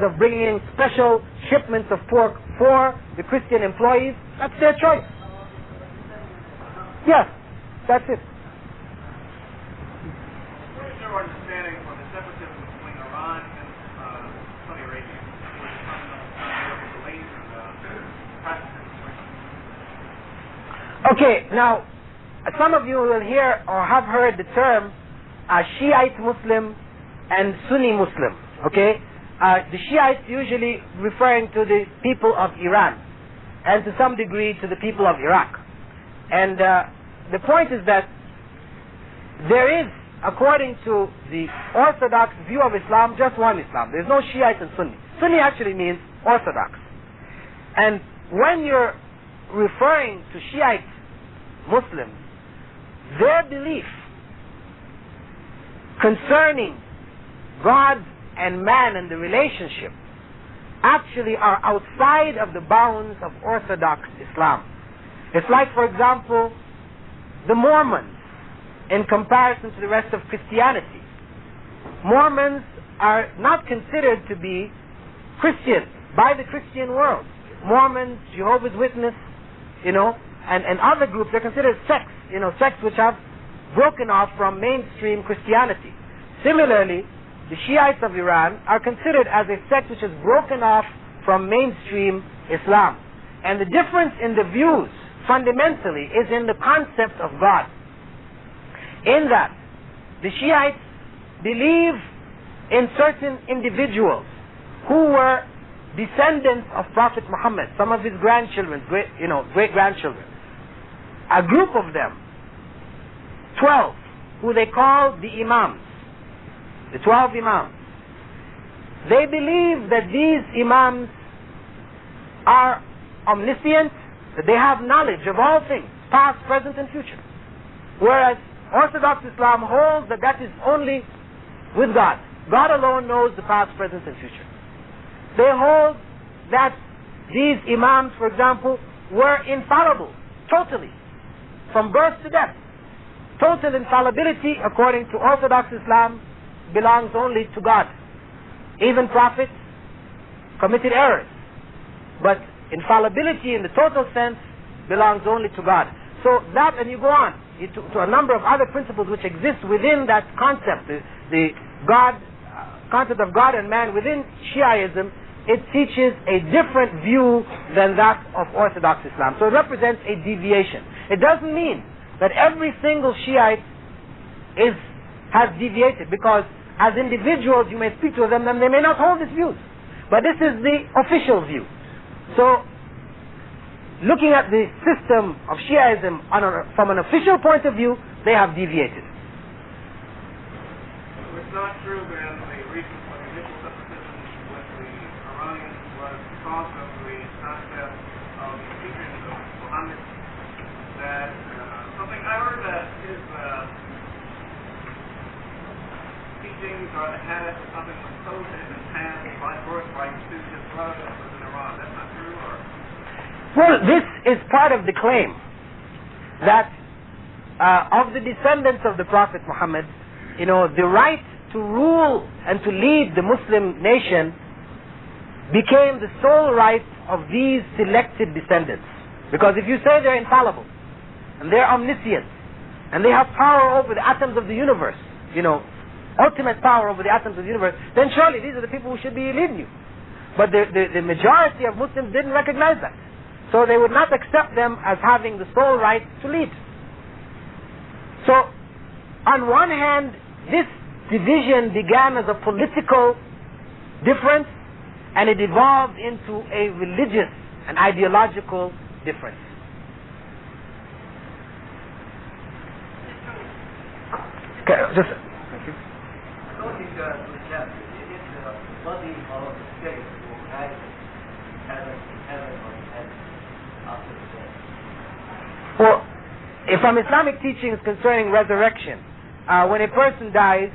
of bringing in special shipments of pork for the Christian employees, that's their choice. Yes, that's it. What is your understanding of the separatism between Iran and Saudi Arabia? Okay, now some of you will hear or have heard the term Shiite Muslim and Sunni Muslim. Okay, the Shiites usually referring to the people of Iran, and to some degree to the people of Iraq. And the point is that there is, according to the Orthodox view of Islam, just one Islam. There's no Shiite and Sunni. Sunni actually means Orthodox. And when you're referring to Shiite Muslims, their belief concerning God and man and the relationship actually are outside of the bounds of Orthodox Islam. It's like, for example, the Mormons in comparison to the rest of Christianity. Mormons are not considered to be Christian by the Christian world. Mormons, Jehovah's Witnesses, and other groups, they're considered sects, sects which have broken off from mainstream Christianity. Similarly, the Shiites of Iran are considered as a sect which has broken off from mainstream Islam. And the difference in the views, fundamentally, is in the concept of God. In that, the Shiites believe in certain individuals who were descendants of Prophet Muhammad, some of his grandchildren, great-grandchildren. A group of them, 12, who they call the Imams, the 12 Imams. They believe that these Imams are omniscient, that they have knowledge of all things, past, present, and future. Whereas Orthodox Islam holds that that is only with God. God alone knows the past, present, and future. They hold that these Imams, for example, were infallible, totally, from birth to death. Total infallibility, according to Orthodox Islam, belongs only to God. Even prophets committed errors. But infallibility in the total sense belongs only to God. So that, and you go on to a number of other principles which exist within that concept, the concept of God and man within Shiaism. It teaches a different view than that of Orthodox Islam. So it represents a deviation. It doesn't mean that every single Shiite has deviated, because as individuals you may speak to them and they may not hold these views. But this is the official view. So looking at the system of Shiaism from an official point of view, they have deviated. It's not true then the reason for the initial separatism with the Iranians was because of the concept of the teachings of Muhammad, that something I heard that his teachings or the hadith or something was coded and passed by birthright to his brother that was in Iran. That's not true, or? Well, this is part of the claim that of the descendants of the Prophet Muhammad, the right to rule and to lead the Muslim nation became the sole right of these selected descendants. Because if you say they're infallible, and they're omniscient, and they have power over the atoms of the universe, ultimate power over the atoms of the universe, then surely these are the people who should be leading you. But the majority of Muslims didn't recognize that. So they would not accept them as having the sole right to lead. So, on one hand, this division began as a political difference, and it evolved into a religious and ideological difference. Okay, just thank you. According to the chapter, it is the body of the spirit who has heaven or heaven after the death. Well, from Islamic teachings concerning resurrection, when a person dies,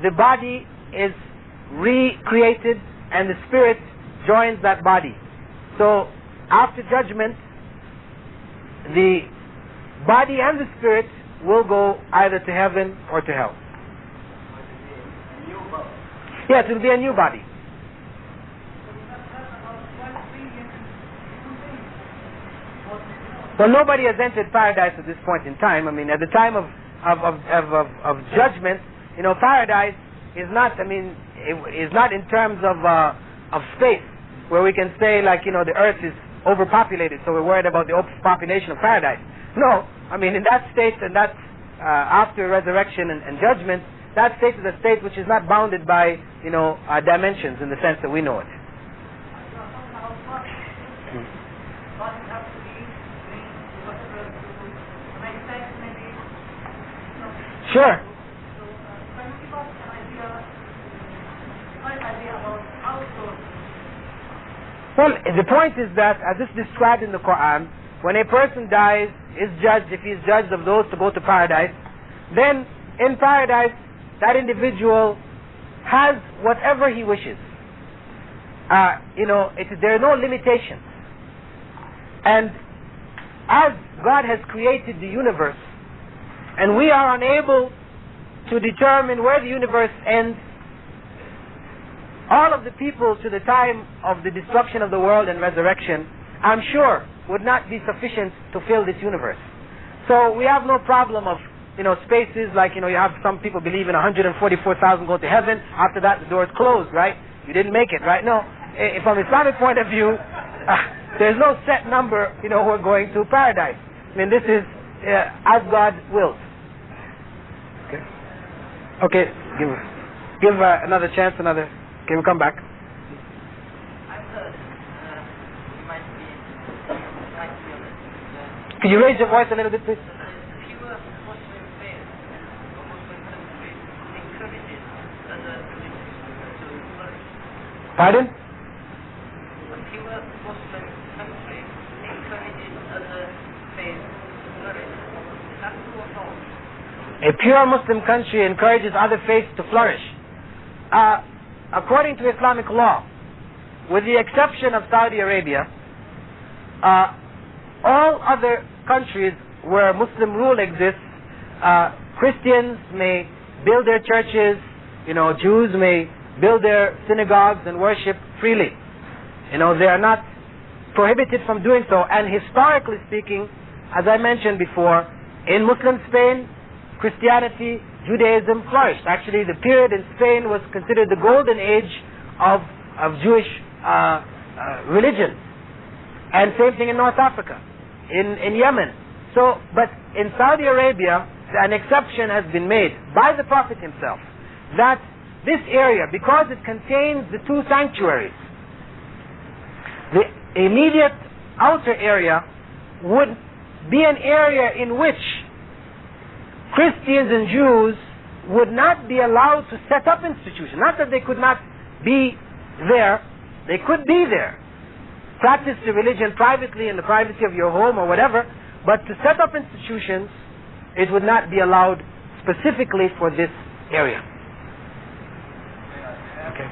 the body is recreated and the spirit joins that body. So after judgment, the body and the spirit will go either to heaven or to hell. Yes, it will be a new body. Well, nobody has entered paradise at this point in time. I mean, at the time of judgment, paradise is not. I mean, is not in terms of space, where we can say like the earth is overpopulated, so we're worried about the overpopulation of paradise. No, I mean in that state, and that's after resurrection and judgment, that state is a state which is not bounded by dimensions in the sense that we know it. Sure. Well, the point is that, as is described in the Qur'an, when a person dies, is judged, if he is judged of those to go to paradise, then in paradise, that individual has whatever he wishes. There are no limitations. And as God has created the universe, and we are unable to determine where the universe ends, all of the people to the time of the destruction of the world and resurrection, I'm sure, would not be sufficient to fill this universe. So we have no problem of, spaces like, you have some people believe in 144,000 go to heaven. After that, the door is closed, right? You didn't make it, right? No. From Islamic point of view, there's no set number, who are going to paradise. I mean, this is as God wills. Okay. Give another chance, Okay, we'll come back. I've heard you might be honest. Could you raise your voice a little bit, please? Pure Muslim faith or Muslim country encourages other religions to flourish. Pardon? A pure Muslim country encourages other faiths to flourish. Is that true or false? A pure Muslim country encourages other faiths to flourish. According to Islamic law, with the exception of Saudi Arabia, all other countries where Muslim rule exists, Christians may build their churches, Jews may build their synagogues and worship freely. They are not prohibited from doing so. And historically speaking, as I mentioned before, in Muslim Spain, Christianity, Judaism flourished. Actually, the period in Spain was considered the golden age of Jewish religion. And same thing in North Africa, in Yemen. So, but in Saudi Arabia, an exception has been made by the Prophet himself, that this area, because it contains the two sanctuaries, the immediate outer area would be an area in which Christians and Jews would not be allowed to set up institutions. Not that they could not be there, they could be there. Practice the religion privately in the privacy of your home or whatever, but to set up institutions, it would not be allowed specifically for this area. Okay.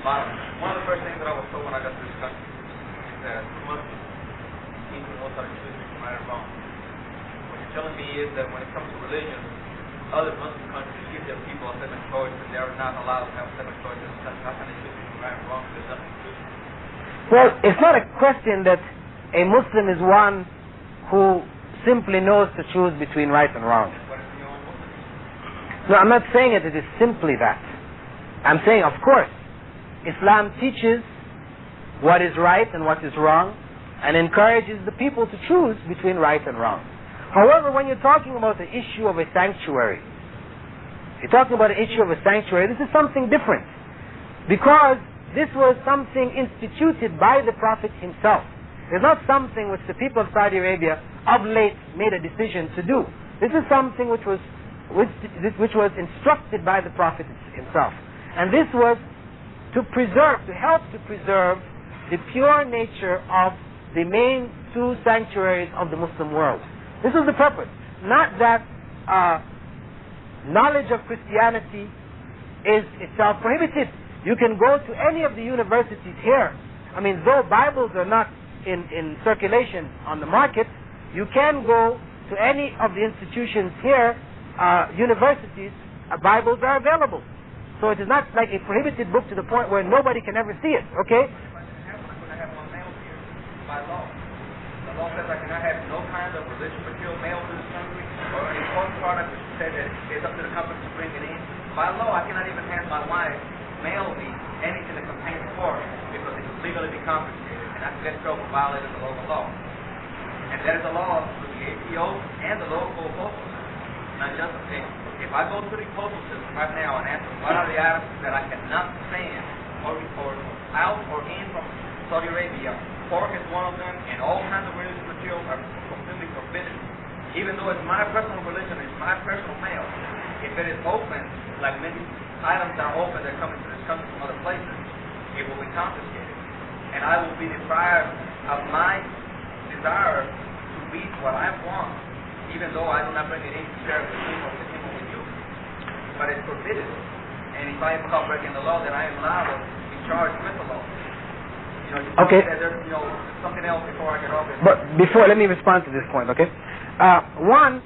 One of the first things that I was told when I got to this country is that Muslims need to know how to choose between right and wrong. What you're telling me is that when it comes to religion, other Muslim countries give their people a second choice, and they are not allowed to have a second choice in this country. How can they choose between right and wrong? There's nothing to choose. Well, it's not a question that a Muslim is one who simply knows to choose between right and wrong. No, I'm not saying it is simply that. I'm saying, of course, Islam teaches what is right and what is wrong, and encourages the people to choose between right and wrong. However, when you're talking about the issue of a sanctuary, this is something different. Because this was something instituted by the Prophet himself. It's not something which the people of Saudi Arabia of late made a decision to do. This is something which was instructed by the Prophet himself. And this was to help to preserve the pure nature of the main two sanctuaries of the Muslim world. This was the purpose. Not that knowledge of Christianity is itself prohibited. You can go to any of the universities here. I mean, though Bibles are not in circulation on the market, you can go to any of the institutions here, universities, Bibles are available. So it is not like a prohibited book to the point where nobody can ever see it, okay? by law. The law says I cannot have no kind of religious material mailed to this country or any foreign product which said that it's up to the company to bring it in. By law, I cannot even have my wife mail me anything that contains foreign because it could legally be confiscated, and I could get in trouble for violating the local law. And that is a law through the APO and the local postal system. Now, just if I go to the postal system right now and ask them what are the items that I cannot send or out or in from Saudi Arabia, pork is one of them, and all kinds of religious materials are completely forbidden. Even though it's my personal religion, it's my personal mail, if it is open, like many items that are open that come into this country from other places, it will be confiscated. And I will be deprived of my desire to read what I want, even though I do not bring it in to share it with with you. But it's forbidden. And if I am caught breaking the law, then I am liable to be charged with the law. Okay. There's something else before I get off this. But let me respond to this point, okay? One,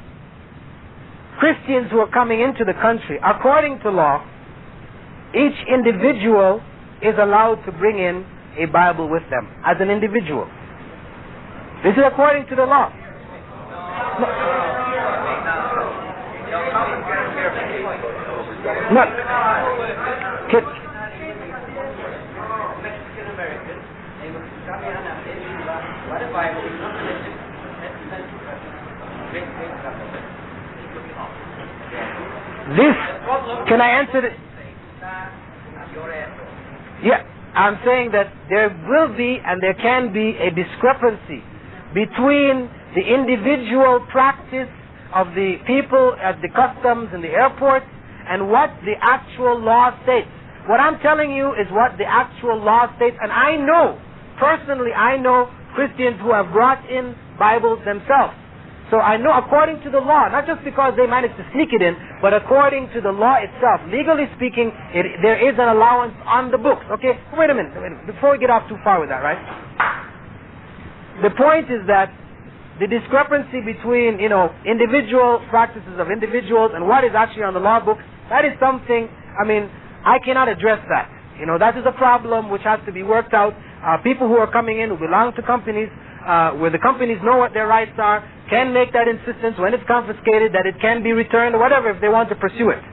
Christians who are coming into the country, according to law, each individual is allowed to bring in a Bible with them as an individual. This is according to the law. No. This, can I answer it? Yeah, I'm saying that there will be and there can be a discrepancy between the individual practice of the people at the customs and the airport and what the actual law states. What I'm telling you is what the actual law states, and I know, personally I know Christians who have brought in Bibles themselves. So I know according to the law, not just because they managed to sneak it in, but according to the law itself. Legally speaking, there is an allowance on the books. Okay, wait a minute, before we get off too far with that, right? The point is that the discrepancy between, individual practices of individuals and what is actually on the law book, that is something, I cannot address that. That is a problem which has to be worked out. People who are coming in who belong to companies, where the companies know what their rights are, can make that insistence when it's confiscated that it can be returned or whatever if they want to pursue it.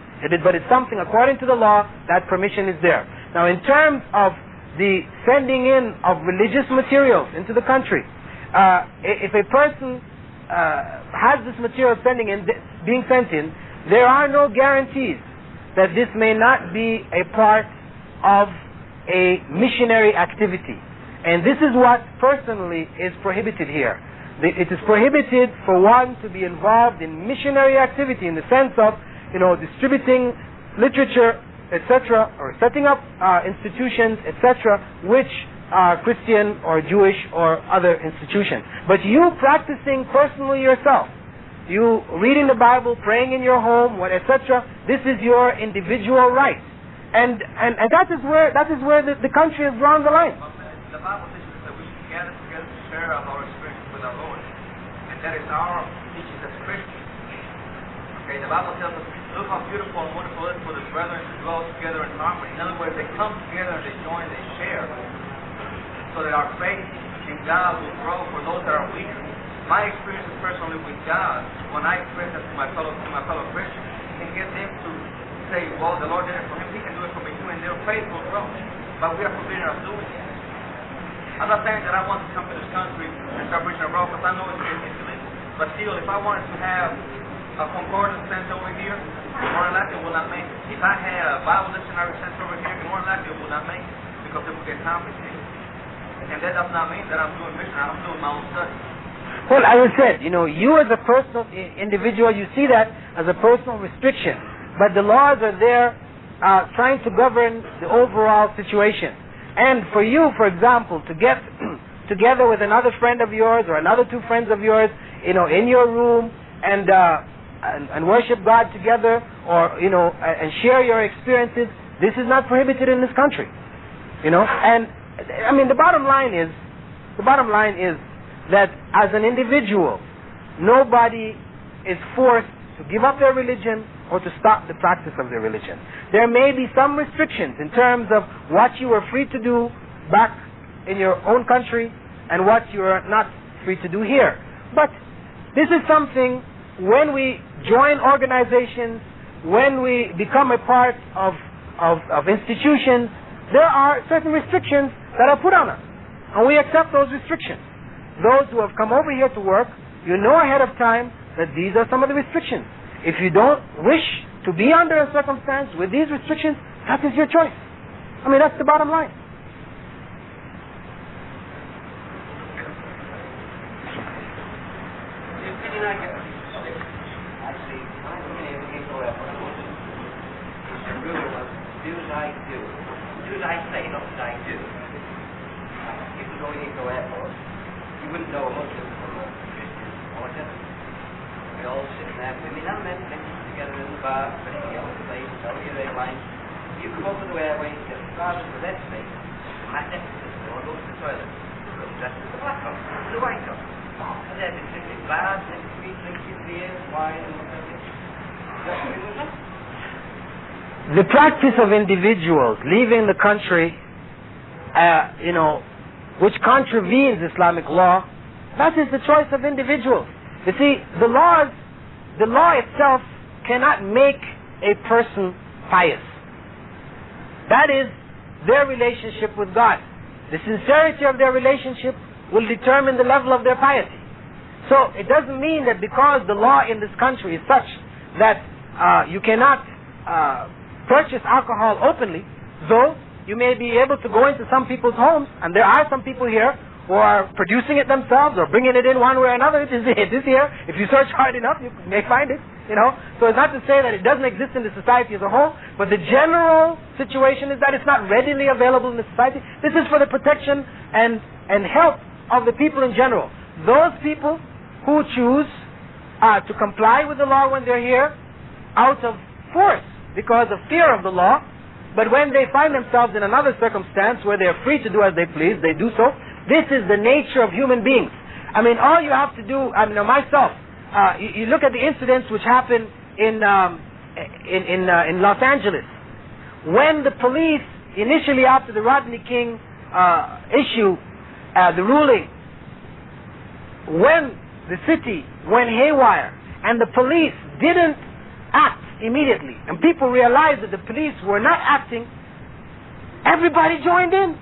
But it's something, according to the law, that permission is there. Now, in terms of the sending in of religious materials into the country, if a person has this material being sent in, there are no guarantees that this may not be a part of a missionary activity. And this is what personally is prohibited here. It is prohibited for one to be involved in missionary activity in the sense of, distributing literature, etc., or setting up institutions, etc., which are Christian or Jewish or other institutions. But you practicing personally yourself, you reading the Bible, praying in your home, etc., this is your individual right. And that is where the country has drawn the line. The Bible teaches that we should gather together to share our experience with our Lord. And that is our teaching as Christians. Okay, the Bible tells us, look how beautiful and wonderful it is for the brethren to dwell together in harmony. In other words, they come together and they join, they share, so that our faith in God will grow for those that are weaker. My experiences personally with God, when I express that to my fellow Christians, can get them to say, well, the Lord did it for him, he can do it for me too, and their faith will grow. But we are forbidden of doing it. I'm not saying that I want to come to this country and start preaching abroad, because I know it's illegal. But still, if I wanted to have a concordance sent over here, more than likely it will not make it. If I had a Bible dictionary sent over here, more than likely it will not make it, because it will get complicated. And that does not mean that I'm doing mission, I'm doing my own study. Well, as I said, you as a personal individual, you see that as a personal restriction. But the laws are there trying to govern the overall situation. And for you, for example, to get together with another friend of yours or another two friends of yours, in your room and worship God together, or and share your experiences, this is not prohibited in this country. And the bottom line is that as an individual, nobody is forced to give up their religion or to stop the practice of their religion. There may be some restrictions in terms of what you are free to do back in your own country and what you're not free to do here. But this is something, when we join organizations, when we become a part of institutions, there are certain restrictions that are put on us, and we accept those restrictions. Those who have come over here to work, you know ahead of time that these are some of the restrictions. If you don't wish to be under a circumstance with these restrictions, that is your choice. I mean, that's the bottom line. You wouldn't know a Muslim from a Christian or a Catholic. We all sit there, women and men together in the bar, anything else, they tell you their lines. You come over the airways, get started with their space, and that deficit, or go to the toilet. You're dressed with the black on, the white on. And they've been drinking bars, next to me, drinking beer, wine, and whatever. That's what it was like. The practice of individuals leaving the country, which contravenes Islamic law, that is the choice of individuals. You see, the law itself cannot make a person pious. That is their relationship with God. The sincerity of their relationship will determine the level of their piety. So it doesn't mean that because the law in this country is such that you cannot purchase alcohol openly, though you may be able to go into some people's homes, and there are some people here who are producing it themselves or bringing it in one way or another. It is here. If you search hard enough, you may find it. So it's not to say that it doesn't exist in the society as a whole, but the general situation is that it's not readily available in the society. This is for the protection and help of the people in general. Those people who choose to comply with the law when they're here out of force because of fear of the law, but when they find themselves in another circumstance where they're free to do as they please, they do so. This is the nature of human beings. I mean, all you have to do, myself, you look at the incidents which happened in Los Angeles. When the police, initially after the Rodney King issue, the ruling, when the city went haywire and the police didn't act immediately, and people realized that the police were not acting, everybody joined in.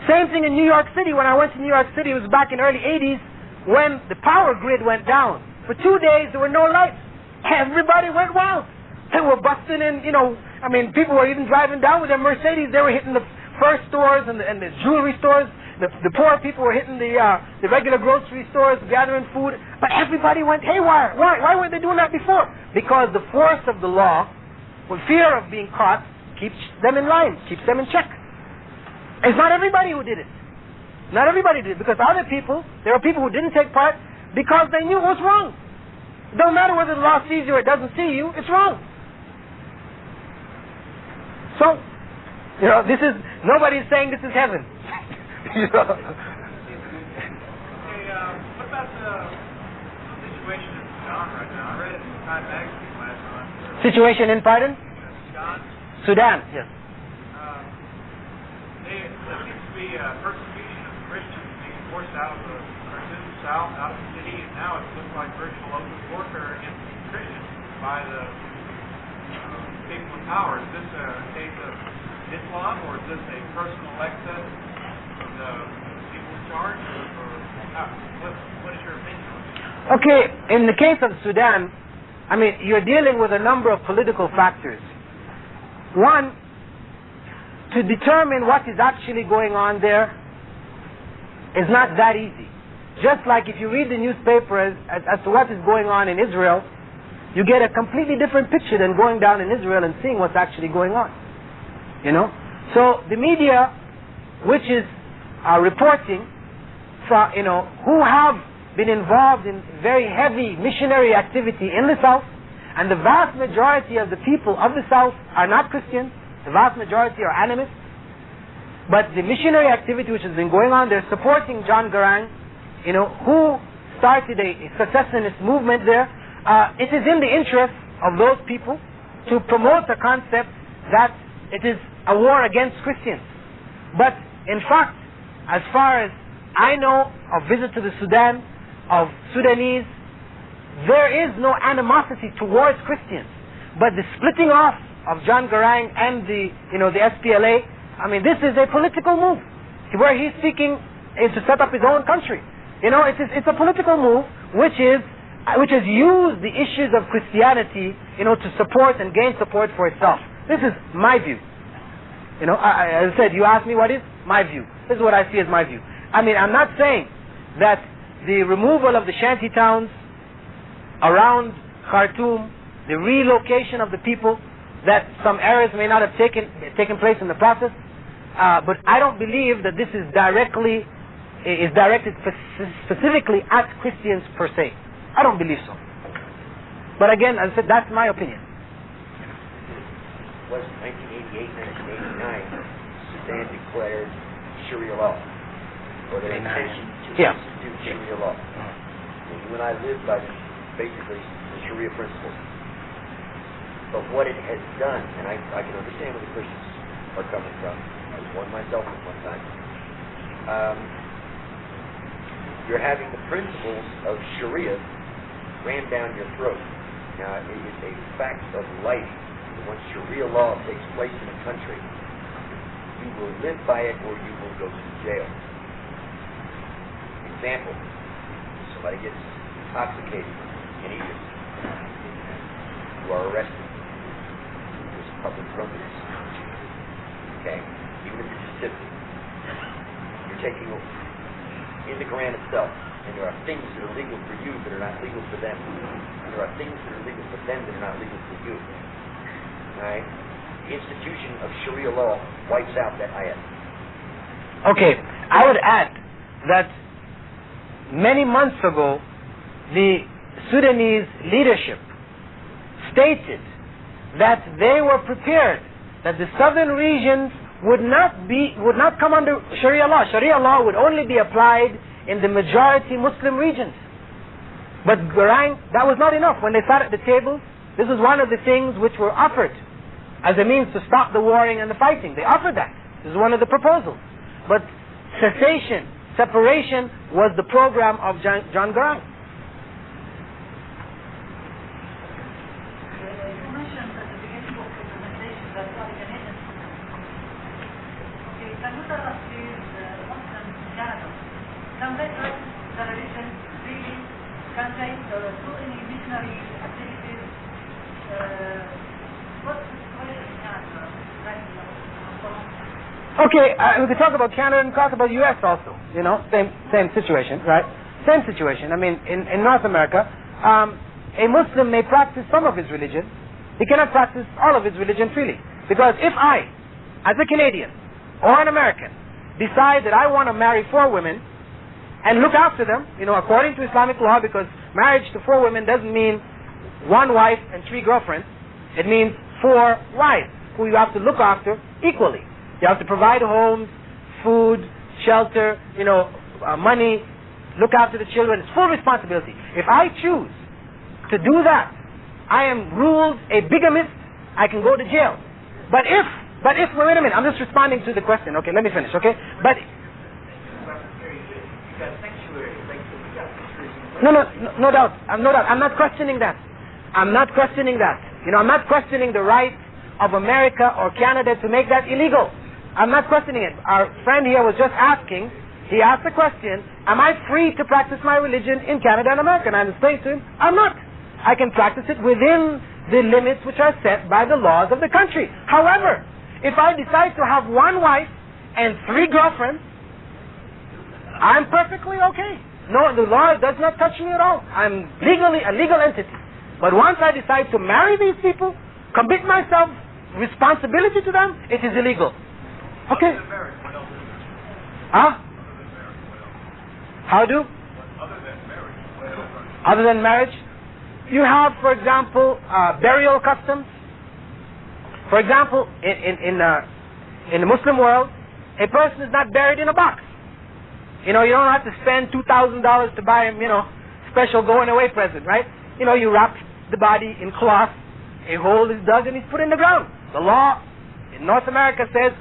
Same thing in New York City. When I went to New York City, it was back in early 80s, when the power grid went down. For 2 days, there were no lights. Everybody went wild. They were busting in, people were even driving down with their Mercedes. They were hitting the first stores and the jewelry stores. The poor people were hitting the regular grocery stores, gathering food. But everybody went haywire. Why weren't they doing that before? Because the force of the law, with fear of being caught, keeps them in line, keeps them in check. It's not everybody who did it. Not everybody did it. Because other people, there are people who didn't take part because they knew it was wrong. It don't matter whether the law sees you or it doesn't see you, it's wrong. So, nobody's saying this is heaven. What about the situation in Sudan right now? I read it in Time magazine last month. Situation in, pardon? Sudan, yes. There seems to be persecution of Christians being forced out of the south, out of the city, and now it looks like virtual open warfare against Christians by the people in power. Is this a case of Islam, or is this a personal excess of the people in charge, or what is your opinion on this? Okay, in the case of Sudan, you're dealing with a number of political factors. One, to determine what is actually going on there is not that easy. Just like if you read the newspaper as to what is going on in Israel, you get a completely different picture than going down in Israel and seeing what's actually going on. So the media, which is reporting from, who have been involved in very heavy missionary activity in the South, and the vast majority of the people of the South are not Christians, the vast majority are animists, but the missionary activity which has been going on, they're supporting John Garang, who started a secessionist movement there. It is in the interest of those people to promote the concept that it is a war against Christians. But in fact, as far as I know of visits to the Sudan, of Sudanese, there is no animosity towards Christians. But the splitting off of John Garang and the SPLA, I mean, this is a political move where he's seeking to set up his own country. It's a political move which has used the issues of Christianity, to support and gain support for itself. This is my view. As I said, you asked me what is my view. This is what I see as my view. I mean, I'm not saying that the removal of the shanty towns around Khartoum, the relocation of the people, that some errors may not have taken place in the process, but I don't believe that this is directed specifically at Christians per se. I don't believe so. But again, as I said, that's my opinion. Was 1988, 1989, Sudan declared Sharia law, or their intention to institute Sharia law. And you and I live by basically the Sharia principles. But what it has done, and I can understand where the Christians are coming from. I was one myself at one time. You're having the principles of Sharia rammed down your throat. Now, it is a fact of life that once Sharia law takes place in a country, you will live by it or you will go to jail. Example, somebody gets intoxicated in Egypt. You are arrested. There's public drunkenness. Okay? Even if you're just tipping. You're taking in the Qur'an itself, and there are things that are legal for you that are not legal for them. And there are things that are legal for them that are not legal for you. Alright? The institution of Sharia law wipes out that ayat. Okay, I would add that many months ago, the Sudanese leadership stated that they were prepared that the southern regions would not come under Sharia law. Sharia law would only be applied in the majority Muslim regions. But Garang, that was not enough. When they sat at the table, this was one of the things which were offered as a means to stop the warring and the fighting. They offered that. This is one of the proposals. But separation was the program of John Garang. Okay, we could talk about Canada and talk about U.S. also. Same situation, right? Same situation. I mean, in North America, a Muslim may practice some of his religion. He cannot practice all of his religion freely. Because if I, as a Canadian or an American, decide that I want to marry 4 women and look after them, according to Islamic law, because marriage to 4 women doesn't mean 1 wife and 3 girlfriends. It means 4 wives who you have to look after equally. You have to provide homes, food, shelter, money, look after the children. It's full responsibility. If I choose to do that, I am ruled a bigamist. I can go to jail. But if, wait a minute, I'm just responding to the question. Okay, let me finish, okay? But no doubt. I'm not questioning that. I'm not questioning the right of America or Canada to make that illegal. I'm not questioning it. Our friend here was just asking, he asked the question, am I free to practice my religion in Canada and America? And I explained to him, I'm not. I can practice it within the limits which are set by the laws of the country. However, if I decide to have 1 wife and 3 girlfriends, I'm perfectly okay. No, the law does not touch me at all. I'm legally a legal entity. But once I decide to marry these people, commit myself responsibility to them, it is illegal. Okay. Huh? How do? Other than marriage? You have, for example, burial customs. For example, in the Muslim world, a person is not buried in a box. You don't have to spend $2,000 to buy him, special going away present, right? You wrap the body in cloth, a hole is dug and he's put in the ground. The law in North America says,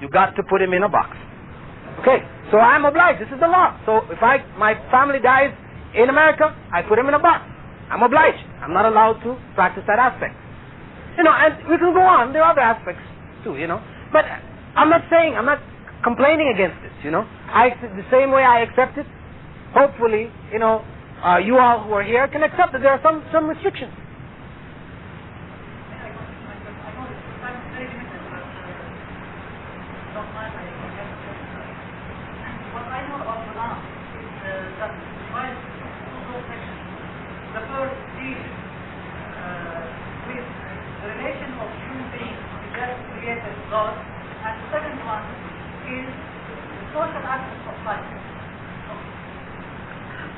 you got to put him in a box. Okay, so I'm obliged. This is the law. So if my family dies in America, I put him in a box. I'm obliged. I'm not allowed to practice that aspect. You know, and we can go on. There are other aspects too, you know. But I'm not complaining against this, you know. The same way I accept it, hopefully, you know, you all who are here can accept that there are some restrictions. What I know about Quran is that divides two sections. The first deals with the relation of human beings with that created God, and the second one is the social aspect of life.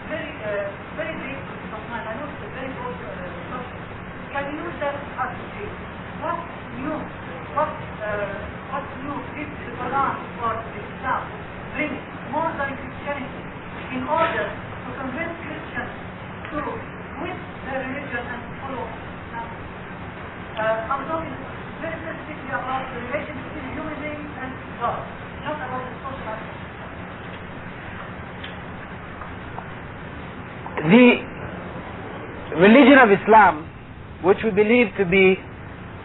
Very deep of mind. I know it's a very broad subject. Can you use that as a deal? What new did the Quran or the Islam bring more than Christianity in order to convince Christians to quit their religion and to follow Islam? I'm talking very specifically about the relation between human beings and God, not about the social aspect. The religion of Islam, which we believe to be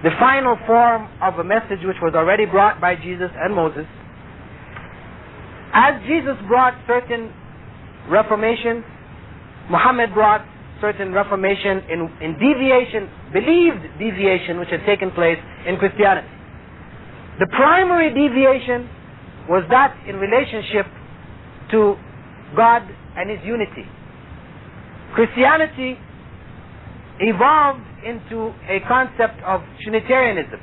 the final form of a message which was already brought by Jesus and Moses, as Jesus brought certain reformation, Muhammad brought certain reformation in deviation, believed deviation, which had taken place in Christianity. The primary deviation was that in relationship to God and His unity. Christianity evolved into a concept of Trinitarianism,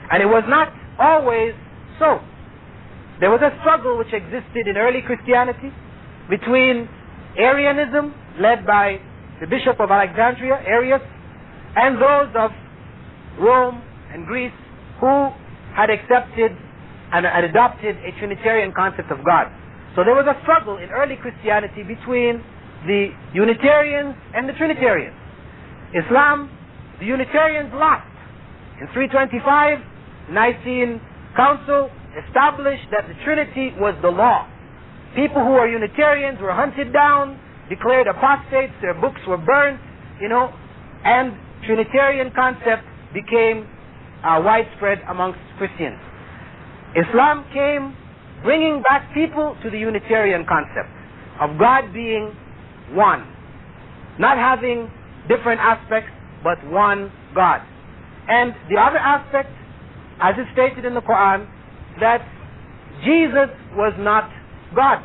and it was not always so. There was a struggle which existed in early Christianity between Arianism, led by the Bishop of Alexandria, Arius, and those of Rome and Greece who had accepted and adopted a Trinitarian concept of God. So there was a struggle in early Christianity between the Unitarians and the Trinitarians. Islam, the Unitarians lost. In 325, Nicene Council established that the Trinity was the law. People who were Unitarians were hunted down, declared apostates, their books were burned, you know, and Trinitarian concept became widespread amongst Christians. Islam came bringing back people to the Unitarian concept of God being one, not having different aspects, but one God. And the other aspect, as is stated in the Qur'an, that Jesus was not God.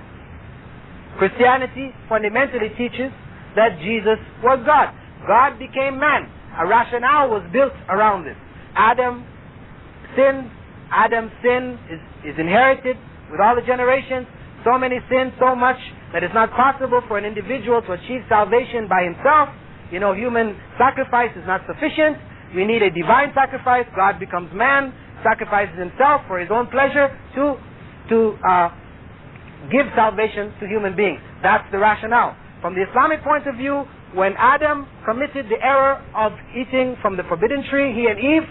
Christianity fundamentally teaches that Jesus was God. God became man. A rationale was built around this. Adam's sin is inherited with all the generations. So many sins, so much that it's not possible for an individual to achieve salvation by himself. You know, human sacrifice is not sufficient. We need a divine sacrifice. God becomes man, sacrifices himself for his own pleasure to give salvation to human beings. That's the rationale. From the Islamic point of view, when Adam committed the error of eating from the forbidden tree, he and Eve,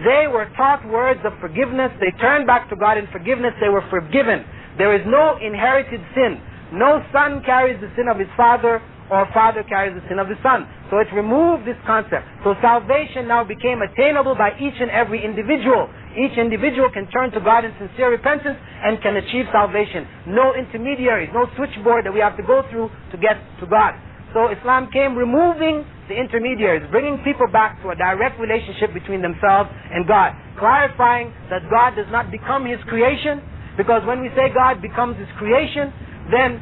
they were taught words of forgiveness. They turned back to God in forgiveness. They were forgiven. There is no inherited sin. No son carries the sin of his father, or father carries the sin of the son. So it removed this concept. So salvation now became attainable by each and every individual. Each individual can turn to God in sincere repentance and can achieve salvation. No intermediaries, no switchboard that we have to go through to get to God. So Islam came removing the intermediaries, bringing people back to a direct relationship between themselves and God, clarifying that God does not become His creation, because when we say God becomes His creation, then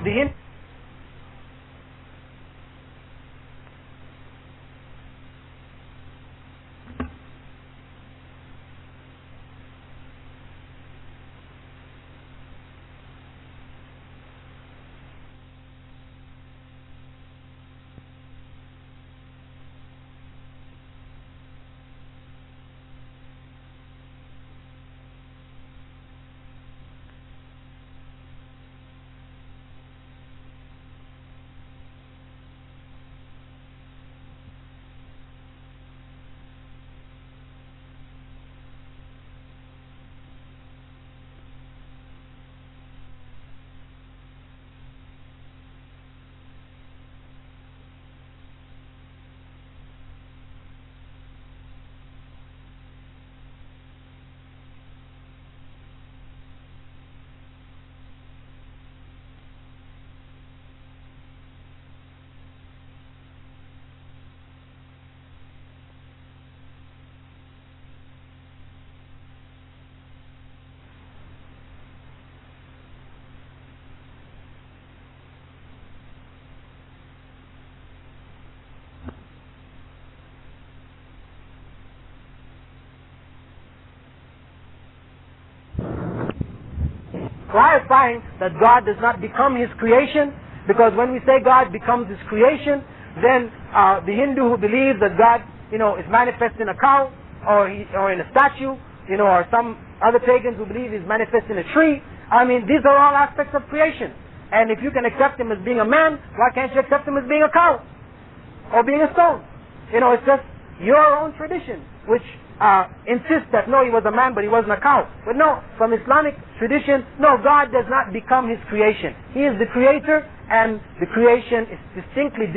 the clarifying that God does not become His creation, because when we say God becomes His creation, then the Hindu who believes that God, is manifest in a cow or in a statue, or some other pagans who believe He's manifest in a tree. I mean, these are all aspects of creation. And if you can accept Him as being a man, why can't you accept Him as being a cow or being a stone? It's just your own tradition which insists that no, He was a man but He wasn't a cow. But no, from Islamic tradition, no, God does not become His creation. He is the creator, and the creation is distinctly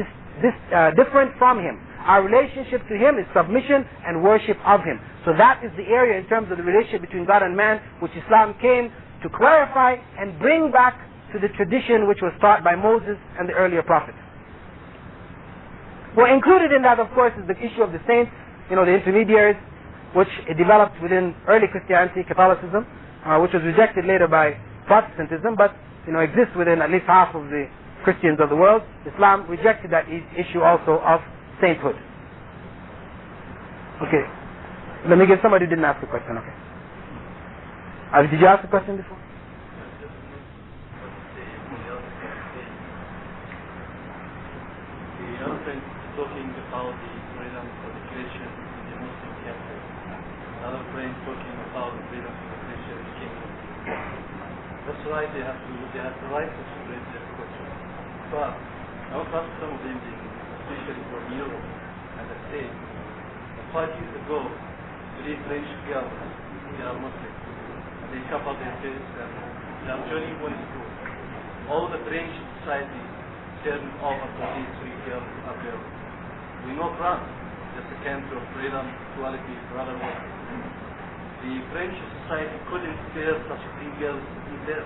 different from Him. Our relationship to Him is submission and worship of Him. So that is the area in terms of the relationship between God and man, which Islam came to clarify and bring back to the tradition which was taught by Moses and the earlier prophets. Well, included in that, of course, is the issue of the saints, the intermediaries, which developed within early Christianity, Catholicism, which was rejected later by Protestantism, but exists within at least half of the Christians of the world. Islam rejected that issue also of sainthood. Okay, let me give somebody who didn't ask a question. Okay, did you ask a question before? The other friend talking about the freedom for the Christian in the Muslim capital. Another friend talking about the freedom for the Christian in the kingdom. That's right, they have the right to raise their question. But I want to ask some of them, especially from Europe and the States, 5 years ago, 3 French girls, they are Muslim, and they cover their face and they are joining one school. All the French society turned over to these 3 girls are girls. We know France, just a country of freedom, equality, brotherhood. The French society couldn't bear such 3 girls in there.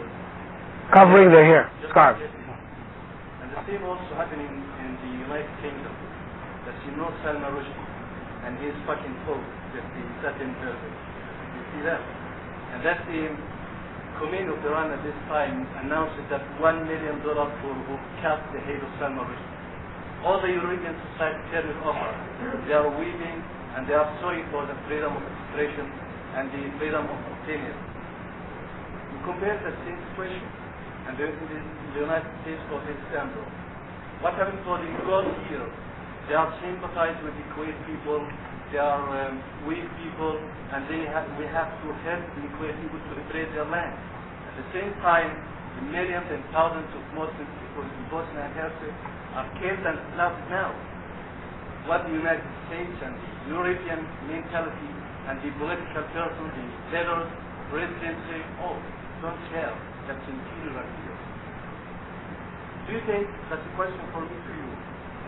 Covering their hair, scarves. And the same also happening in the United Kingdom. That Salman Rushdie, and he's fucking full with the certain person. You see that? And that the Khomeini of Iran at this time announced that $1 million for who cut the head of Salman Rushdie. All the European society turned it over. They are weeping and they are sorry for the freedom of expression and the freedom of opinion. You compare the same situation and in the United States, for example, what happened for the girls here? They are sympathized with the Kuwait people, they are weak people, and we have to help the Kuwait people to liberate their land. At the same time, the millions and thousands of Muslim people in Bosnia and Herzegovina are killed and slaughtered now. What the United States and the European mentality and the political person, the leaders, presidency, don't care. That's interior here. Do you think, that's a question for me to you,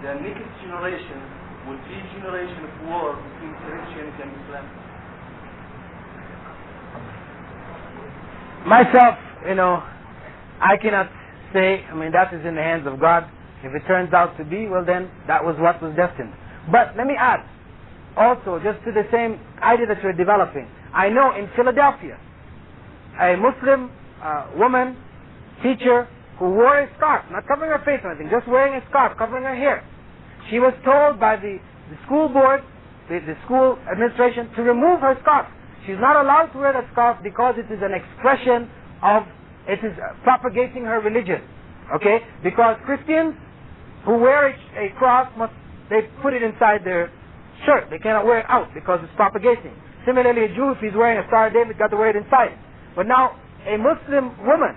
the next generation will be a generation of war between Christianity and Islam? Myself, I cannot say, that is in the hands of God. If it turns out to be, well then, that was what was destined. But let me add, also, just to the same idea that you're developing, I know in Philadelphia, a Muslim woman, teacher, who wore a scarf, not covering her face or anything, just wearing a scarf, covering her hair. She was told by the school board, the school administration, to remove her scarf. She's not allowed to wear that scarf because it is an expression of, it is propagating her religion. Okay? Because Christians who wear a cross, they put it inside their shirt. They cannot wear it out because it's propagating. Similarly, a Jew, if he's wearing a Star of David, got to wear it inside. But now, a Muslim woman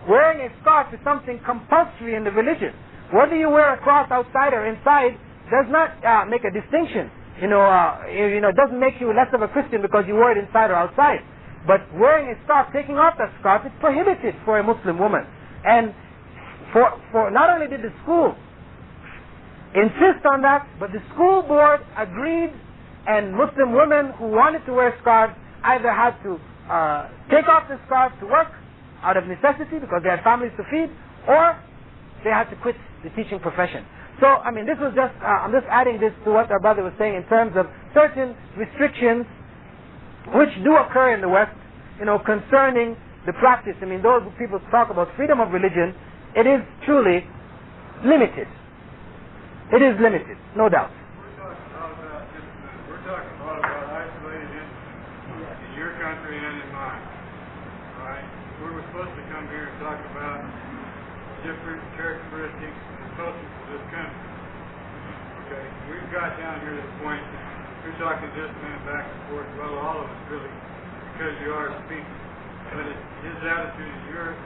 wearing a scarf is something compulsory in the religion. Whether you wear a cross outside or inside does not make a distinction. It doesn't make you less of a Christian because you wear it inside or outside. But wearing a scarf, taking off that scarf, it's prohibited for a Muslim woman. And for not only did the school insist on that, but the school board agreed, and Muslim women who wanted to wear scarves either had to take off the scarf to work out of necessity because they had families to feed, or they had to quit the teaching profession. So, this was just, I'm just adding this to what our brother was saying in terms of certain restrictions which do occur in the West, concerning the practice. Those people talk about freedom of religion, it is truly limited. It is limited, no doubt. We're talking about isolated incidents in your country and in mine. right? We were supposed to come here and talk about different characteristics and cultures of this country. Okay, we've got down here to the point that you're talking just a minute back and forth. Well, all of us really, because you are speaking. But his attitude is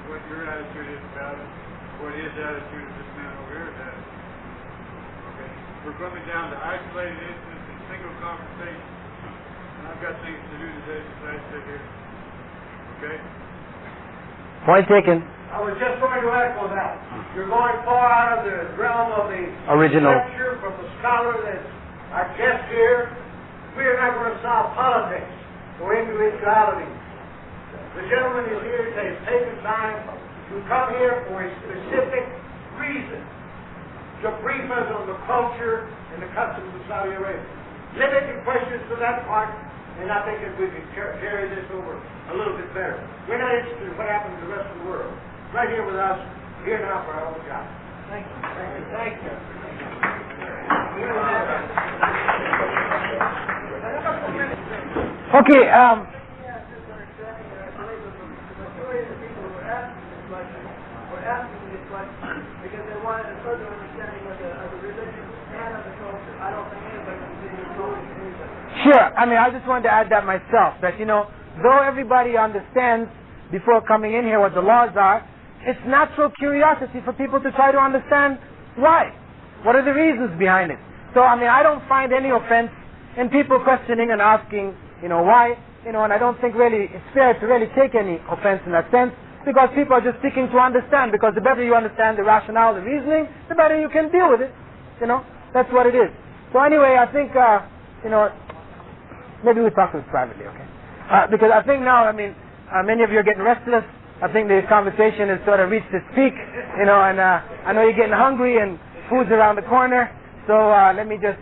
what your attitude is about it, what his attitude of this man over here is attitude. Okay, we're coming down to isolated incidents and single conversations. And I've got things to do today besides sit here. Okay? Point taken. I was just going to echo that. You're going far out of the realm of the Original lecture from the scholar that's our guest here. We are not going to solve politics or individuality. The gentleman is here to take the time to come here for a specific reason, to brief us on the culture and the customs of Saudi Arabia. Limit your questions to that part, and I think that we can carry this over a little bit better. We're not interested in what happens to the rest of the world. Right here with us, here now for our own job. Thank you. Thank you. Okay, because they wanted a further understanding of the religion and of the culture. I don't think anybody can see the culture. sure. I mean, I just wanted to add that myself, that, though everybody understands before coming in here what the laws are, it's natural curiosity for people to try to understand why. What are the reasons behind it? So, I mean, I don't find any offense in people questioning and asking, why, and I don't think really it's fair to really take any offense in that sense, because people are just seeking to understand, because the better you understand the rationale, the reasoning, the better you can deal with it. That's what it is. So anyway, I think, maybe we'll talk to this privately, okay? Because I think now, many of you are getting restless. I think the conversation has sort of reached its peak, and I know you're getting hungry and food's around the corner. So let me just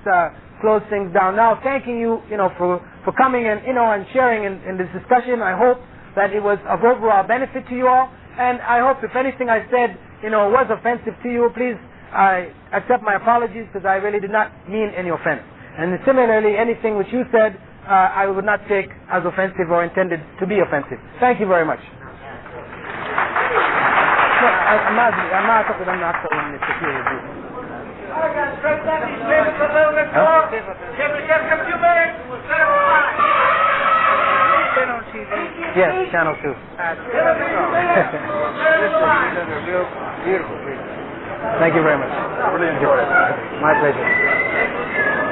close things down now. Thanking you, for coming and, and sharing in this discussion. I hope that it was of overall benefit to you all. And I hope if anything I said, was offensive to you, please accept my apologies, because I really did not mean any offense. And similarly, anything which you said, I would not take as offensive or intended to be offensive. Thank you very much. Yes, Channel 2. Beautiful. Thank you very much. Really enjoyed it. My pleasure.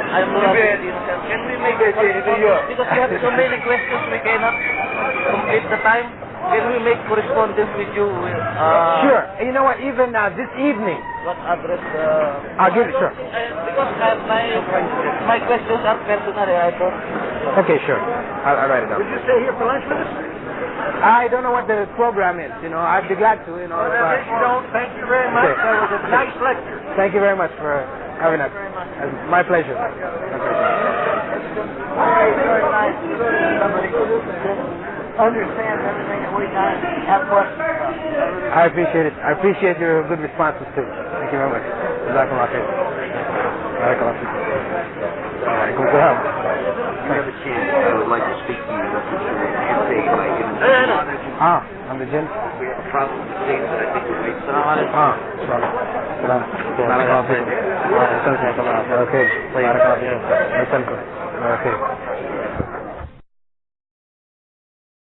I'm can we make it because we have so many questions we cannot complete the time. Can we make correspondence with you? Sure. You know what? Even this evening. What address? I'll give it. Sure. Because my questions are personal. I thought. Okay, sure. I'll write it down. Would you stay here for lunch with us? I don't know what the program is. I'd be glad to. If you don't, thank you very much. Okay. That was a nice lecture. Thank you very much for having us. My pleasure. Very nice. Understand everything that we done. Have questions. I appreciate it. I appreciate your good responses too. Thank you very much. Jazakallah khair. Barakallah feekum. Alaikum salam. If you have a chance, I would like to speak to you. That's what you can't say by giving On the gym? We have a problem with the things that I think would make sense. Salam. Barakallah feekum. Okay. Barakallah feekum. Okay.